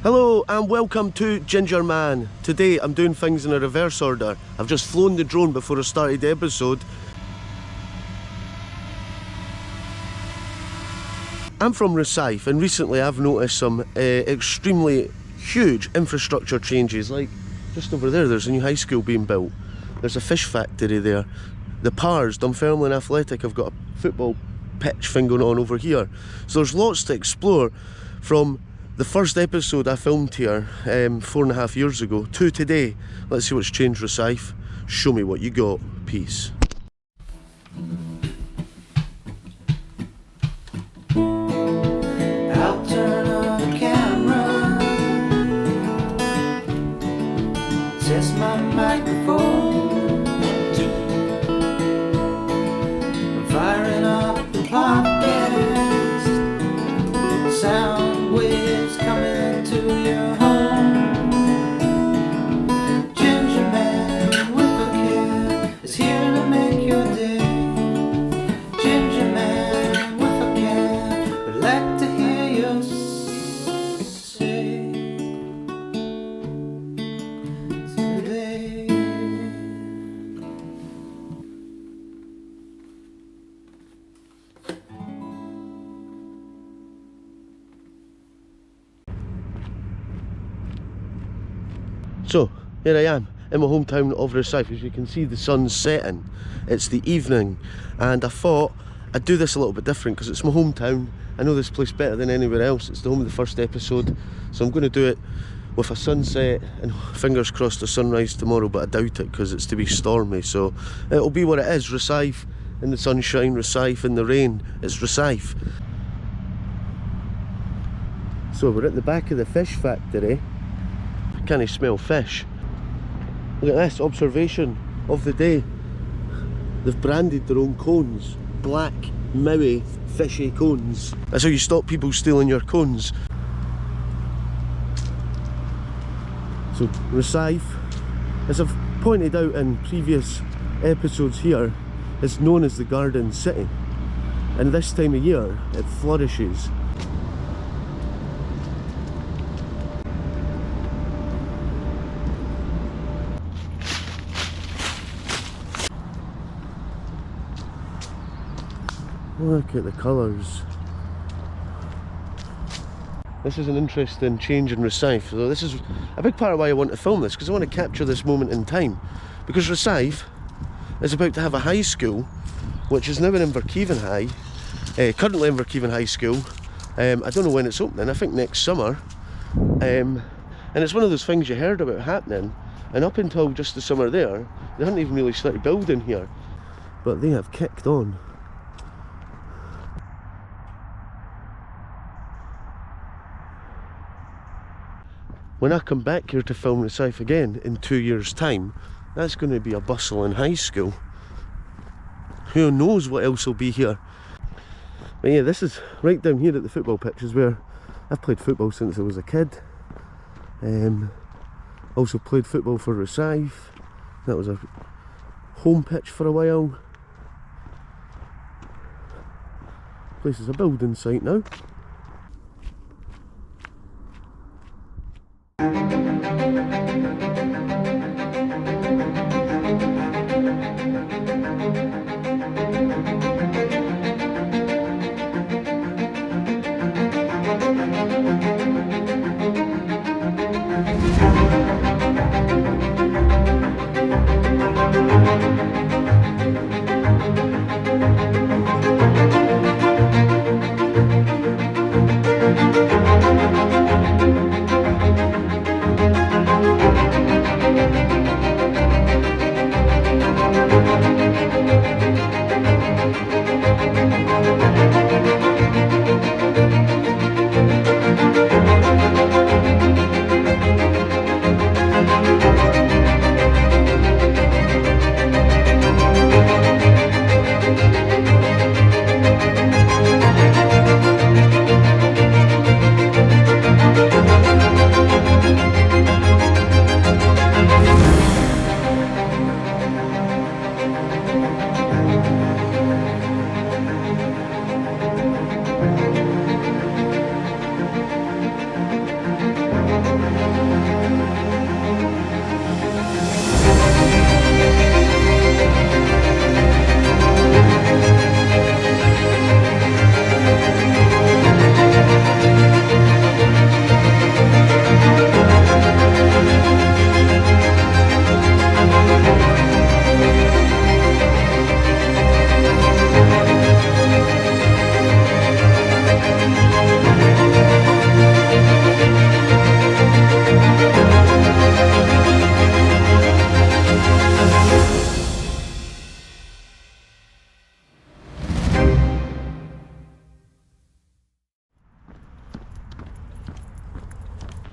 Hello and welcome to Gingerman. Today I'm doing things in a reverse order. I've just flown the drone before I started the episode. I'm from Rosyth and recently I've noticed some extremely huge infrastructure changes. Like just over there's a new high school being built. There's a fish factory there. The Pars, Dunfermline Athletic, have got a football pitch thing going on over here. So there's lots to explore from the first episode I filmed here 4.5 years ago to today. Let's see what's changed Rosyth. Show me what you got. Peace. I'll turn on the camera, test my microphone, I'm firing up the podcast, sound waves coming to your home. Gingerman with a cam is here to make your day. Gingerman with a cam, would like to hear you say today. So here I am in my hometown of Rosyth. As you can see, the sun's setting. It's the evening and I thought I'd do this a little bit different because it's my hometown. I know this place better than anywhere else. It's the home of the first episode, so I'm going to do it with a sunset and fingers crossed a sunrise tomorrow, but I doubt it because it's to be stormy. So it'll be what it is. Rosyth in the sunshine, Rosyth in the rain. It's Rosyth. So we're at the back of the fish factory. Can I smell fish? Look at this observation of the day. They've branded their own cones. Black, mowy, fishy cones. That's how you stop people stealing your cones. So Rosyth, as I've pointed out in previous episodes here, is known as the Garden City. And this time of year, it flourishes. Look at the colours. This is an interesting change in Rosyth. So this is a big part of why I want to film this, because I want to capture this moment in time. Because Rosyth is about to have a high school, which is now in Inverkeven High, currently Inverkeven High School. I don't know when it's opening, I think next summer. And it's one of those things you heard about happening, and up until just the summer there, they hadn't even really started building here. But they have kicked on. When I come back here to film Rosyth again in 2 years' time, that's going to be a bustling high school. Who knows what else will be here. But yeah, this is right down here at the football pitch is where I've played football since I was a kid. Also played football for Rosyth. That was a home pitch for a while. Place is a building site now.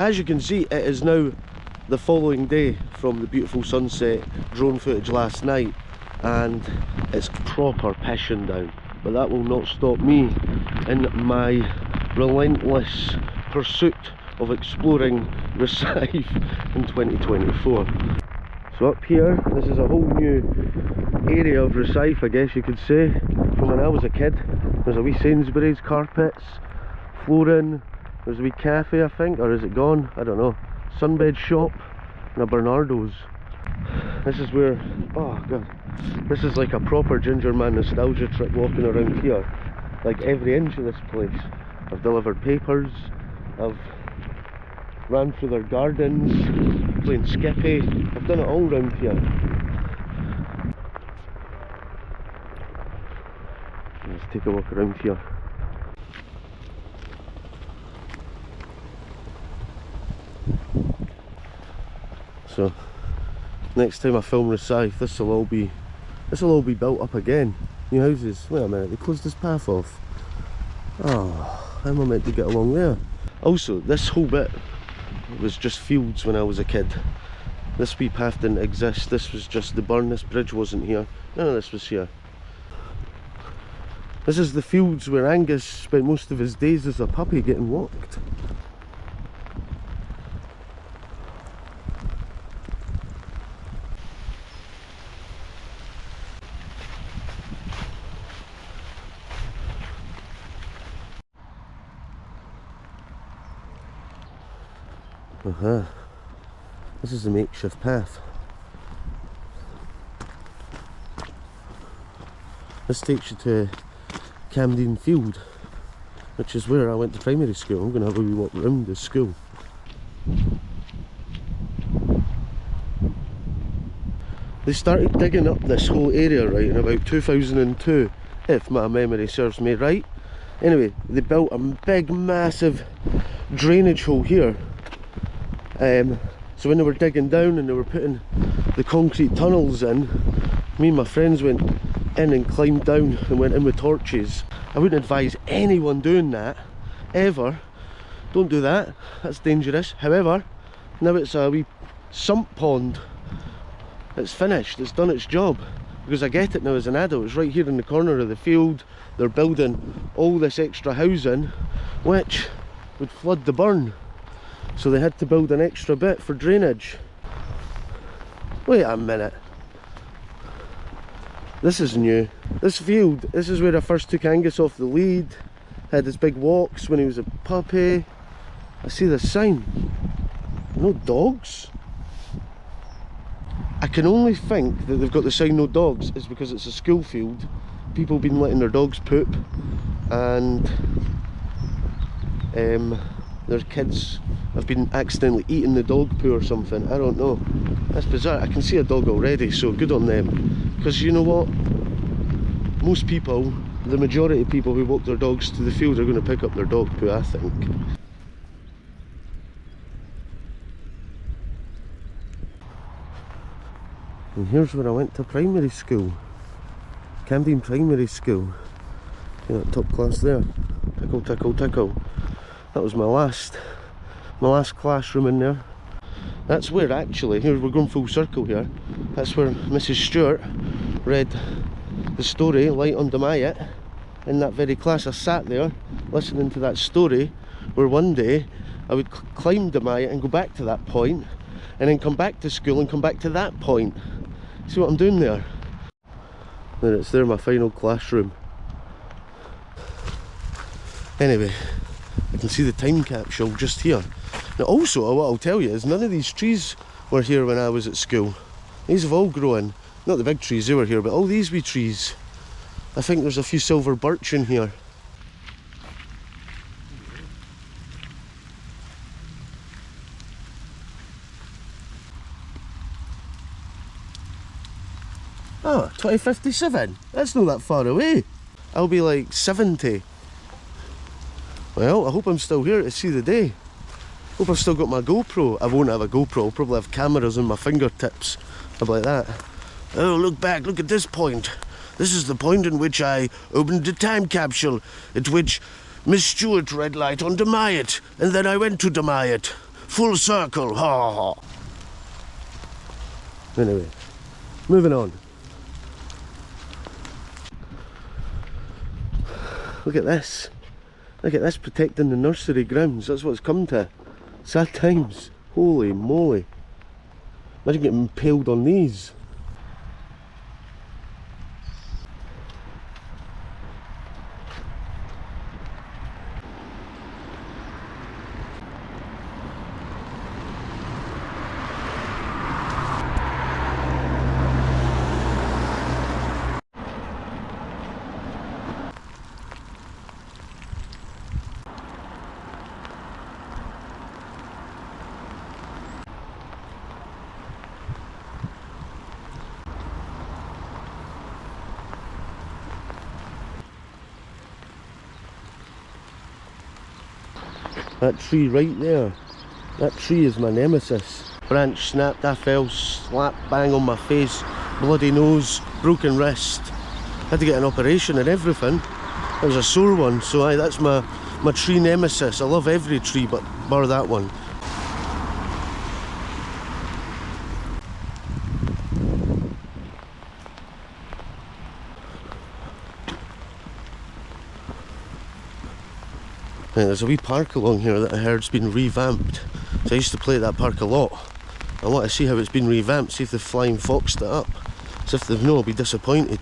As you can see, it is now the following day from the beautiful sunset drone footage last night, and it's proper pissing down. But that will not stop me in my relentless pursuit of exploring Rosyth in 2024. So up here, this is a whole new area of Rosyth, I guess you could say, from when I was a kid. There's a wee Sainsbury's, carpets, flooring, there's a wee cafe I think, or is it gone? I don't know. Sunbed shop and a Bernardo's. This is where, oh god, this is like a proper Gingerman nostalgia trip walking around here. Like every inch of this place. I've delivered papers, I've ran through their gardens, playing skippy, I've done it all round here. Let's take a walk around here. So next time I film Rosyth, this will all be built up again. New houses. Wait a minute, they closed this path off. Oh, how am I meant to get along there? Also, this whole bit was just fields when I was a kid. This wee path didn't exist. This was just the burn. This bridge wasn't here. None of this was here. This is the fields where Angus spent most of his days as a puppy getting walked. This is a makeshift path. This takes you to Camden Field, which is where I went to primary school. I'm going to have a wee walk around the school. They started digging up this whole area right in about 2002, if my memory serves me right. Anyway, they built a big massive drainage hole here. So when they were digging down and they were putting the concrete tunnels in, me and my friends went in and climbed down and went in with torches. I wouldn't advise anyone doing that, ever. Don't do that, that's dangerous. However, now it's a wee sump pond. It's finished, it's done its job. Because I get it now as an adult, it's right here in the corner of the field. They're building all this extra housing, which would flood the burn. So they had to build an extra bit for drainage. Wait a minute. This is new. This field, this is where I first took Angus off the lead. Had his big walks when he was a puppy. I see the sign. No dogs? I can only think that they've got the sign no dogs is because it's a school field. People have been letting their dogs poop, and their kids have been accidentally eating the dog poo or something. I don't know. That's bizarre. I can see a dog already, so good on them. Because you know what? Most people, the majority of people who walk their dogs to the field are going to pick up their dog poo, I think. And here's where I went to primary school. Camden Primary School. See that top class there? Tickle, tickle, tickle. That was my last classroom in there. That's where actually, here we're going full circle here, that's where Mrs. Stewart read the story Light on Demayet in that very class. I sat there listening to that story, where one day I would climb Demayet and go back to that point, and then come back to school and come back to that point. See what I'm doing there? There it's there, my final classroom. Anyway, I can see the time capsule just here. Now also, what I'll tell you is none of these trees were here when I was at school. These have all grown. Not the big trees, they were here, but all these wee trees. I think there's a few silver birch in here. Oh, 2057? That's not that far away. I'll be like 70. Well, I hope I'm still here to see the day. Hope I've still got my GoPro. I won't have a GoPro, I'll probably have cameras on my fingertips. I'll be like that. Oh, look back, look at this point. This is the point in which I opened the time capsule, at which Miss Stewart read Light on Demayet, and then I went to Demayet Full circle, ha ha. Anyway, moving on. Look at this. Look at this, protecting the nursery grounds. That's what it's come to. Sad times. Holy moly. Imagine getting impaled on these. That tree right there, that tree is my nemesis. Branch snapped, I fell, slap bang on my face, bloody nose, broken wrist. Had to get an operation and everything. It was a sore one, so aye, that's my tree nemesis. I love every tree, but bar that one. There's a wee park along here that I heard's been revamped. So I used to play at that park a lot. I want to see how it's been revamped, see if they've flying foxed it up. So if they've not, I'll be disappointed.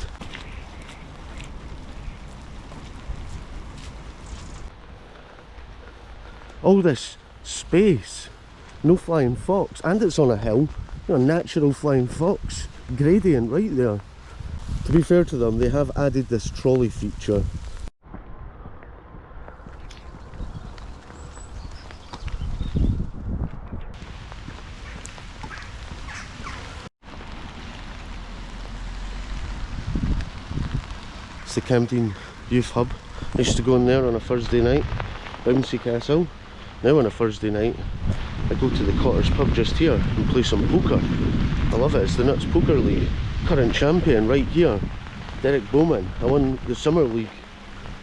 All this space, no flying fox, and it's on a hill. You know, natural flying fox, gradient right there. To be fair to them, they have added this trolley feature. It's the Camden Youth Hub. I used to go in there on a Thursday night, bouncy castle. Now on a Thursday night, I go to the Cotter's pub just here and play some poker. I love it, it's the Nuts Poker League. Current champion right here, Derek Bowman. I won the Summer League.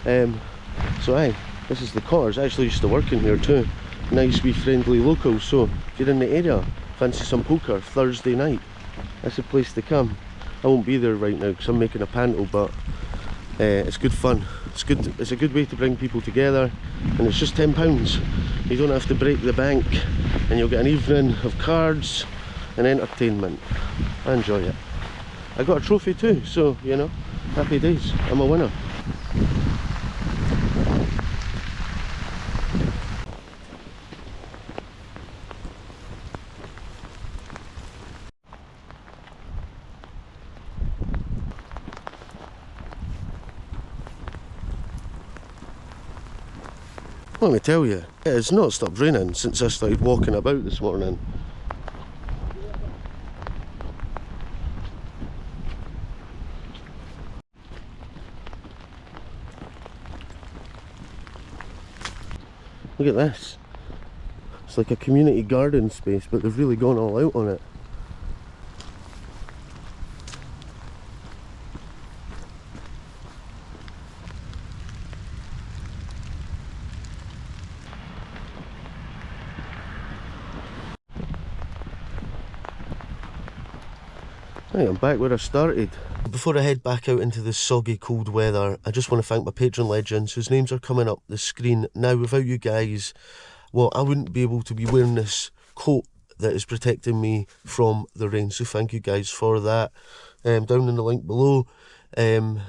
So aye, this is the Cotter's. I actually used to work in here too. Nice wee friendly locals, so if you're in the area, fancy some poker, Thursday night, that's the place to come. I won't be there right now because I'm making a panto, but it's good fun. It's good. It's a good way to bring people together, and it's just £10. You don't have to break the bank, and you'll get an evening of cards and entertainment. I enjoy it. I got a trophy too, so you know, happy days. I'm a winner. Let me tell you, it has not stopped raining since I started walking about this morning. Look at this. It's like a community garden space, but they've really gone all out on it. Right, I'm back where I started. Before I head back out into the soggy cold weather, I just want to thank my Patreon legends whose names are coming up the screen. Now, without you guys, well, I wouldn't be able to be wearing this coat that is protecting me from the rain, so thank you guys for that. Down in the link below, down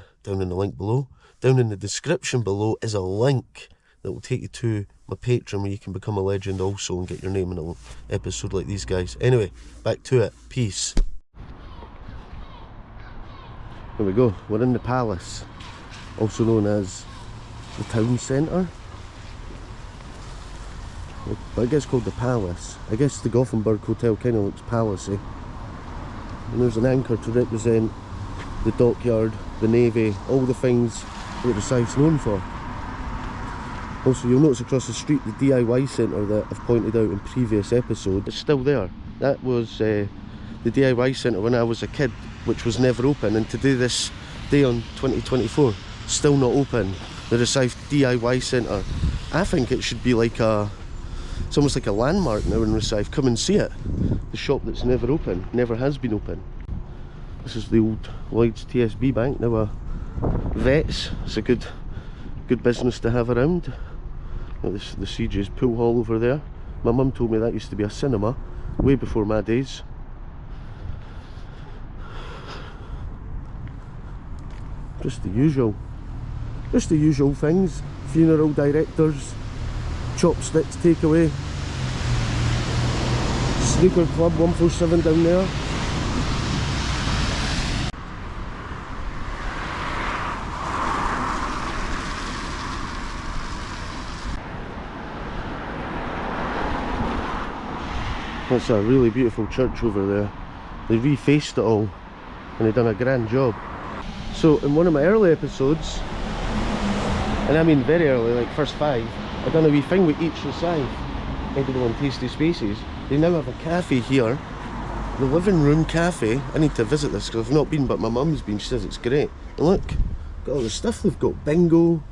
in the description below is a link that will take you to my Patreon where you can become a legend also and get your name in an episode like these guys. Anyway, back to it. Peace. There we go, we're in the palace, also known as the town centre. But I guess called the palace. I guess the Gothenburg Hotel kind of looks palacey. And there's an anchor to represent the dockyard, the navy, all the things that Rosyth's known for. Also, you'll notice across the street the DIY centre that I've pointed out in previous episodes. It's still there. That was the DIY centre when I was a kid, which was never open, and today, this day on 2024, still not open. The Rosyth DIY centre. I think it should be like a It's almost like a landmark now in Rosyth. Come and see it. The shop that's never open, never has been open. This is the old Lloyd's TSB bank, now a Vets. It's a good business to have around. Got this, the CJ's pool hall over there. My mum told me that used to be a cinema way before my days. Just the usual things. Funeral directors, chopsticks takeaway, snooker club 147 down there. That's a really beautiful church over there. They refaced it all and they've done a grand job. So in one of my early episodes, and I mean very early, like first 5, I done a wee thing with each Rosyth edible and tasty spaces. They now have a cafe here, the living room cafe. I need to visit this because I've not been, but my mum's been. She says it's great. And look, got all the stuff. They've got bingo,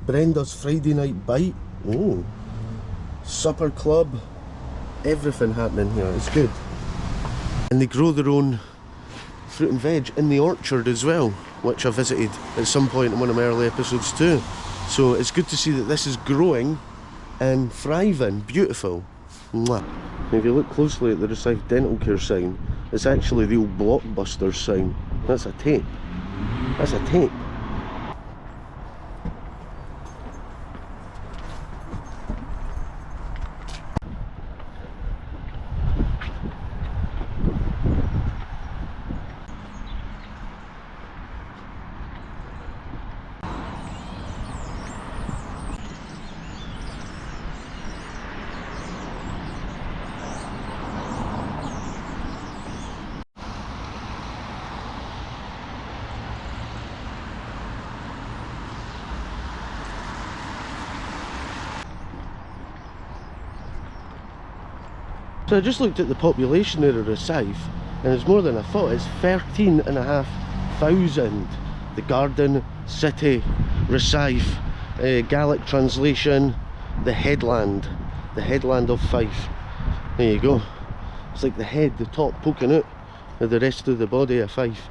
Brenda's Friday night bite, oh, supper club, everything happening here. It's good. And they grow their own fruit and veg in the orchard as well, which I visited at some point in one of my early episodes too. So it's good to see that this is growing and thriving. Beautiful. Mwah. If you look closely at the Rosyth Dental Care sign, it's actually the old Blockbuster sign. That's a tape. That's a tape. So I just looked at the population there of Rosyth, and it's more than I thought. It's 13,500. The Garden City, Rosyth, Gaelic translation, the headland of Fife. There you go. It's like the head, the top poking out of the rest of the body of Fife,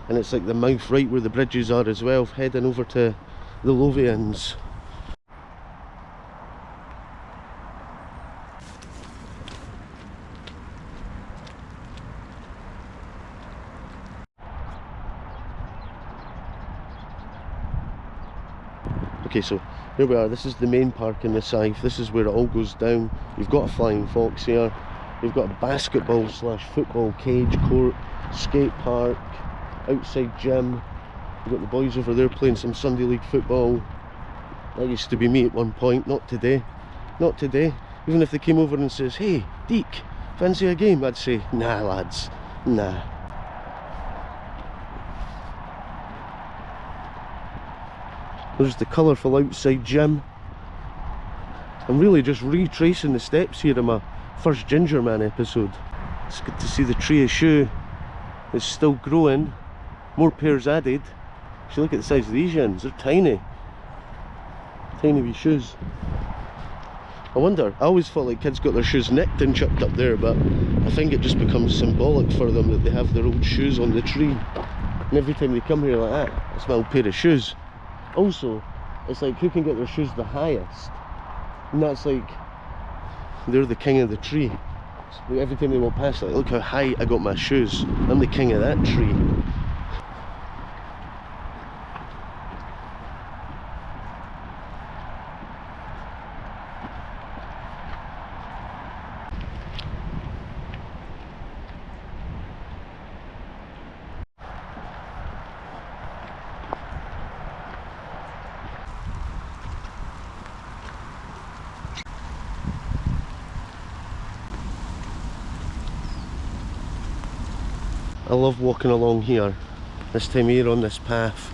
and it's like the mouth right where the bridges are as well, heading over to the Lothians. Okay, so here we are. This is the main park in Rosyth. This is where it all goes down. You've got a flying fox here. You've got a basketball / football cage court, skate park, outside gym. You've got the boys over there playing some Sunday League football. That used to be me at one point. Not today. Not today. Even if they came over and says, "Hey, Deke, fancy a game?" I'd say, "Nah, lads, nah." There's the colourful outside gym. I'm really just retracing the steps here in my first Gingerman episode. It's good to see the tree of shoe is still growing. More pairs added. If you look at the size of these yins, they're tiny. Tiny wee shoes. I wonder, I always thought like kids got their shoes nicked and chucked up there, but I think it just becomes symbolic for them that they have their old shoes on the tree. And every time they come here like that, it's my old pair of shoes. Also, it's like who can get their shoes the highest, and that's like they're the king of the tree. So every time they walk past, like, look how high I got my shoes, I'm the king of that tree. I love walking along here this time of year on this path.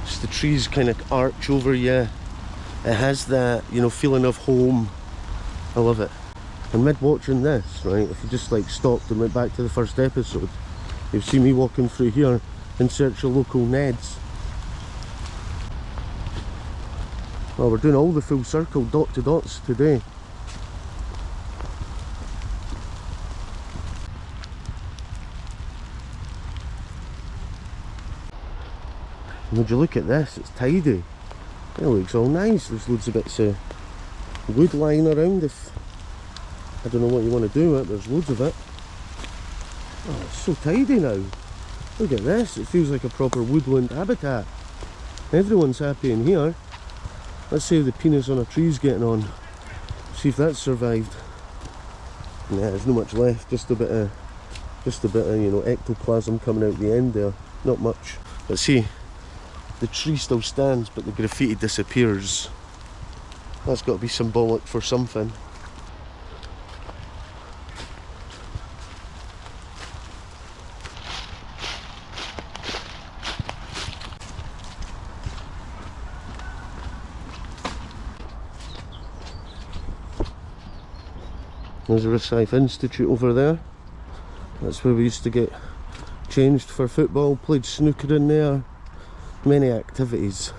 Just the trees kind of arch over you. It has that, you know, feeling of home. I love it. And mid watching this, right, if you just like stopped and went back to the first episode, you've seen me walking through here in search of local Neds. Well, we're doing all the full circle dot to dots today. And would you look at this, it's tidy. It looks all nice. There's loads of bits of wood lying around. If I don't know what you want to do with it, there's loads of it. Oh, it's so tidy now. Look at this, it feels like a proper woodland habitat. Everyone's happy in here. Let's see how the penis on a tree's getting on. See if that's survived. Nah, there's not much left, just a bit of you know, ectoplasm coming out the end there. Not much. But see, the tree still stands, but the graffiti disappears. That's got to be symbolic for something. There's a Rosyth Institute over there. That's where we used to get changed for football, played snooker in there. Many activities.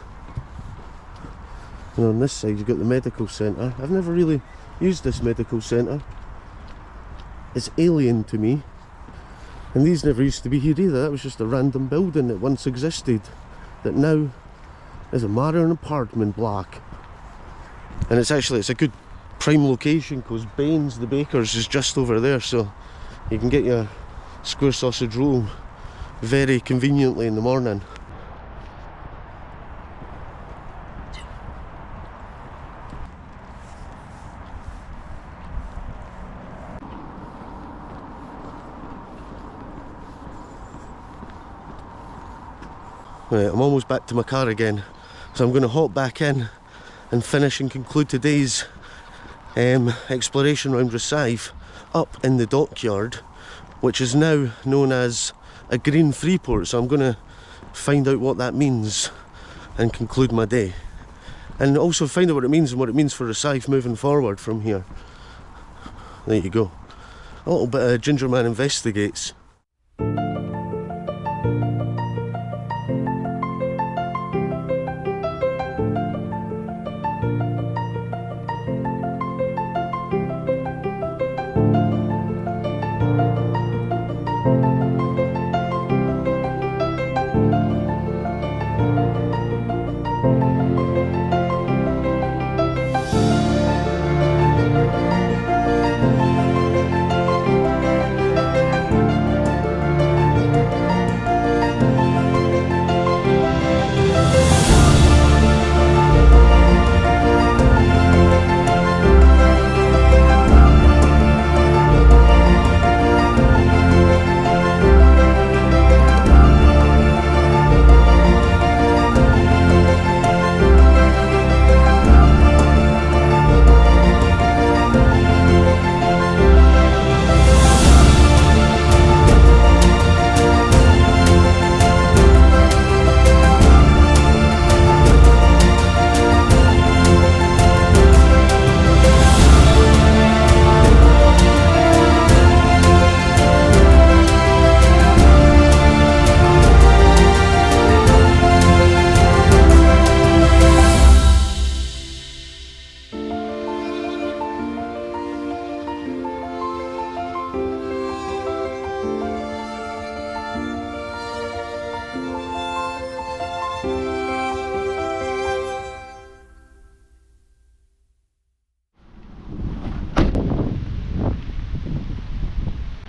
And on this side you've got the medical centre. I've never really used this medical centre. It's alien to me. And these never used to be here either. That was just a random building that once existed, that now is a modern apartment block. And it's a good prime location because Baines the Baker's is just over there, so you can get your square sausage roll very conveniently in the morning. Right, I'm almost back to my car again, so I'm going to hop back in and finish and conclude today's exploration around Rosyth up in the dockyard, which is now known as a green freeport. So I'm going to find out what that means and conclude my day, and also find out what it means and what it means for Rosyth moving forward from here. There you go, a little bit of Gingerman Investigates.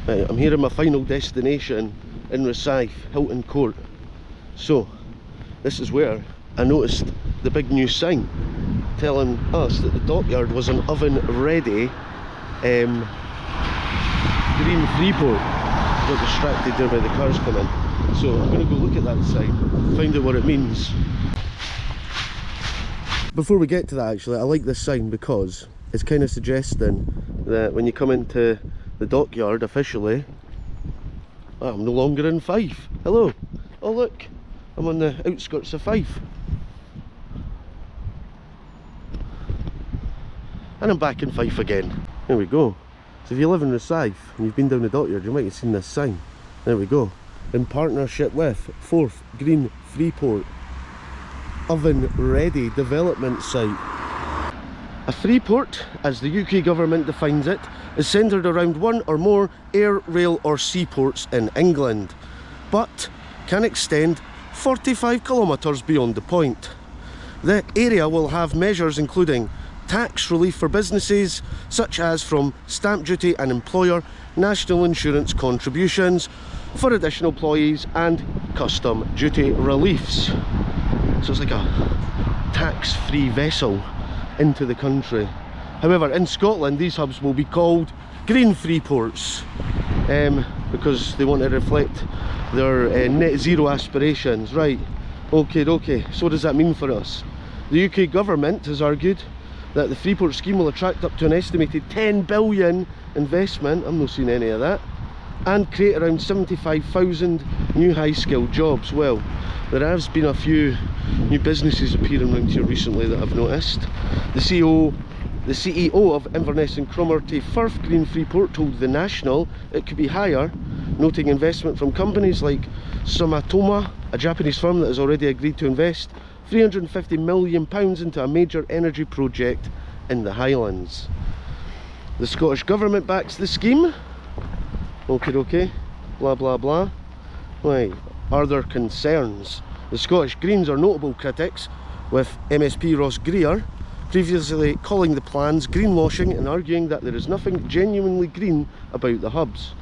Right, I'm here at my final destination in Rosyth, Hilton Court. So, this is where I noticed the big new sign telling us that the dockyard was an oven-ready green freeport. Got distracted there by the cars coming. So I'm going to go look at that sign, find out what it means. Before we get to that, actually, I like this sign because it's kind of suggesting that when you come into the dockyard officially, I'm no longer in Fife. Hello. Oh look, I'm on the outskirts of Fife. And I'm back in Fife again. There we go. So if you live in Rosyth and you've been down the dockyard, you might have seen this sign. There we go. In partnership with 4th Green Freeport Oven Ready Development Site. A freeport, as the UK government defines it, is centred around one or more air, rail or seaports in England, but can extend 45 kilometres beyond the point. The area will have measures including tax relief for businesses, such as from stamp duty and employer national insurance contributions for additional employees, and custom duty reliefs. So it's like a tax-free vessel into the country. However, in Scotland these hubs will be called green free ports, because they want to reflect their net zero aspirations. Right, okay, so what does that mean for us? The UK government has argued that the Freeport scheme will attract up to an estimated 10 billion investment, I'm not seeing any of that, and create around 75,000 new high-skilled jobs. Well, there has been a few new businesses appearing around here recently that I've noticed. The CEO of Inverness and Cromarty Firth Green Freeport told The National it could be higher, noting investment from companies like Sumitomo, a Japanese firm that has already agreed to invest £350 million into a major energy project in the Highlands. The Scottish Government backs the scheme. Okay, blah blah blah. Right, are there concerns? The Scottish Greens are notable critics, with MSP Ross Greer previously calling the plans greenwashing and arguing that there is nothing genuinely green about the hubs.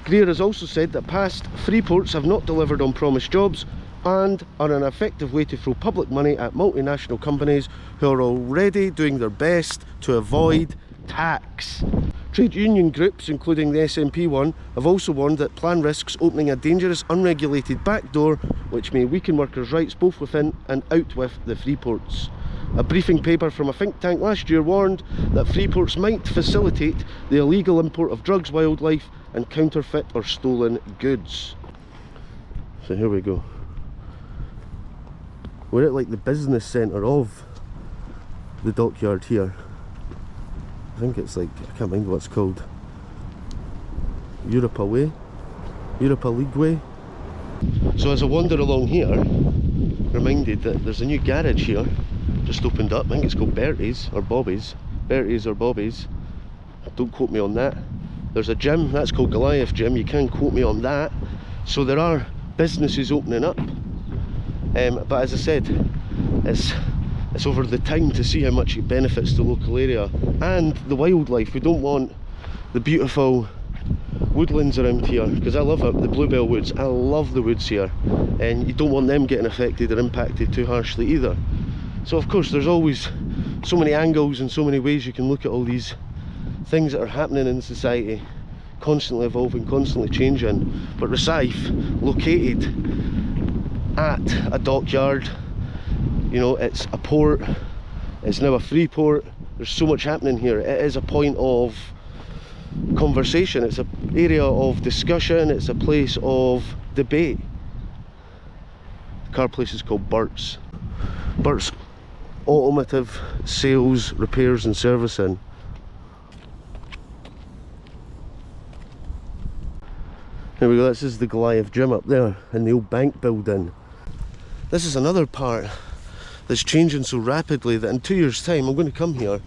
Greer has also said that past freeports have not delivered on promised jobs and are an effective way to throw public money at multinational companies who are already doing their best to avoid tax. Trade union groups, including the SNP one, have also warned that plan risks opening a dangerous unregulated backdoor which may weaken workers' rights both within and out with the freeports. A briefing paper from a think tank last year warned that freeports might facilitate the illegal import of drugs, wildlife and counterfeit or stolen goods. So here we go. We're at like the business centre of the dockyard here. I think it's like, I can't remember what it's called. Europa Way? Europa League Way? So as I wander along here, reminded that there's a new garage here, just opened up. I think it's called Bertie's or Bobby's. Bertie's or Bobby's. Don't quote me on that. There's a gym, that's called Goliath Gym, you can't quote me on that. So there are businesses opening up. But as I said, it's over the time to see how much it benefits the local area and the wildlife. We don't want the beautiful woodlands around here, because I love it, the bluebell woods. I love the woods here, and you don't want them getting affected or impacted too harshly either. So of course there's always so many angles and so many ways you can look at all these things that are happening in society, constantly evolving, constantly changing. But Rosyth, located at a dockyard, you know, it's a port, it's now a free port, there's so much happening here. It is a point of conversation, it's an area of discussion, it's a place of debate. The car place is called Burt's Automotive Sales, Repairs and Servicing. Here we go, this is the Goliath Gym up there in the old bank building. This is another part that's changing so rapidly that in 2 years' time I'm going to come here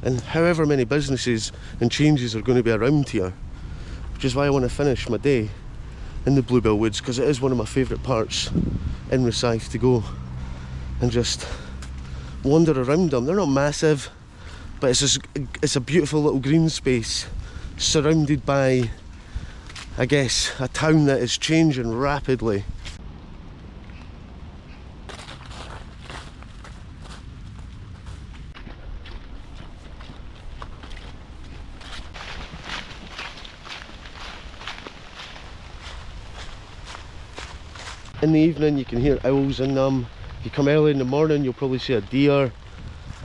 and however many businesses and changes are going to be around here, which is why I want to finish my day in the Bluebell Woods, because it is one of my favourite parts in Rosyth to go and just wander around them. They're not massive, but it's a beautiful little green space surrounded by, I guess, a town that is changing rapidly. In the evening you can hear owls in them. If you come early in the morning you'll probably see a deer,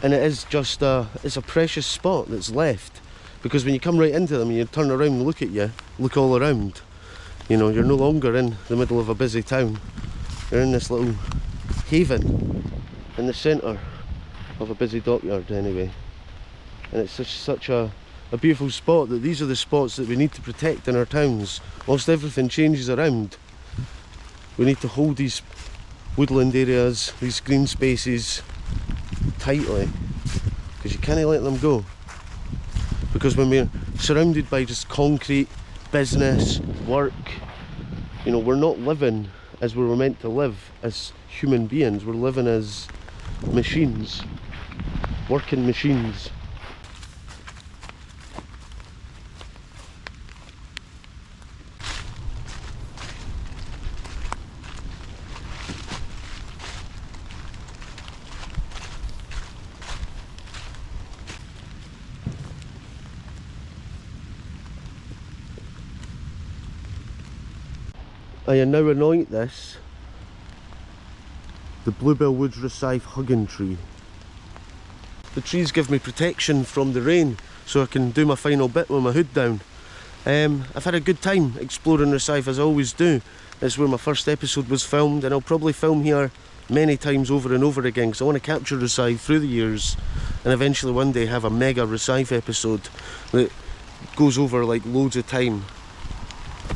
and it is just it's a precious spot that's left, because when you come right into them and you turn around and look at you, look all around, you know, you're no longer in the middle of a busy town, you're in this little haven in the centre of a busy dockyard anyway. And it's such a beautiful spot that these are the spots that we need to protect in our towns. Whilst everything changes around, we need to hold these woodland areas, these green spaces tightly, because you can't let them go. Because when we're surrounded by just concrete, business, work, you know, we're not living as we were meant to live as human beings. We're living as machines, working machines. I now anoint this the Bluebell Woods Rosyth hugging tree. The trees give me protection from the rain, so I can do my final bit with my hood down. I've had a good time exploring Rosyth, as I always do. It's where my first episode was filmed, and I'll probably film here many times over and over again, because I want to capture Rosyth through the years and eventually one day have a mega Rosyth episode that goes over like loads of time.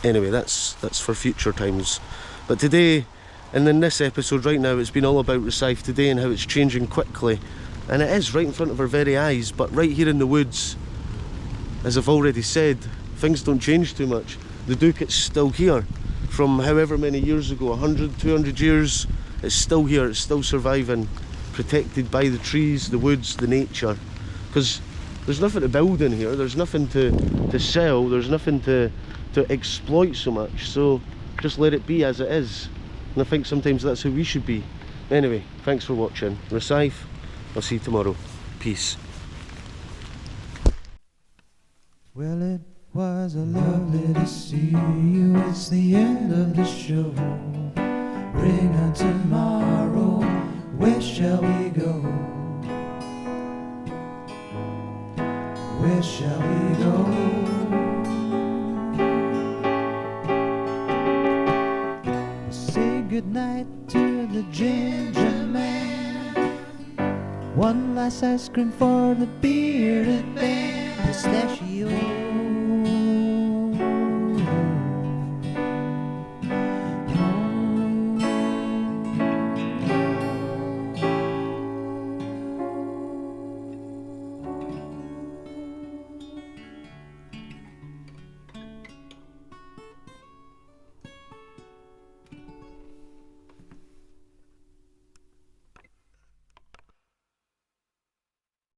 Anyway, that's for future times. But today, and in this episode right now, it's been all about Rosyth today and how it's changing quickly. And it is right in front of our very eyes, but right here in the woods, as I've already said, things don't change too much. The Duke's still here from however many years ago, 100, 200 years, it's still here, it's still surviving, protected by the trees, the woods, the nature. Because there's nothing to build in here, there's nothing to sell, there's nothing to exploit so much, so just let it be as it is. And I think sometimes that's how we should be. Anyway, thanks for watching. Rosyth, I'll see you tomorrow. Peace. Well, it was a lovely to see you. It's the end of the show. Bring on tomorrow. Where shall we go? Where shall we go? Say goodnight to the Gingerman. One last ice cream for the bearded man. Pistachio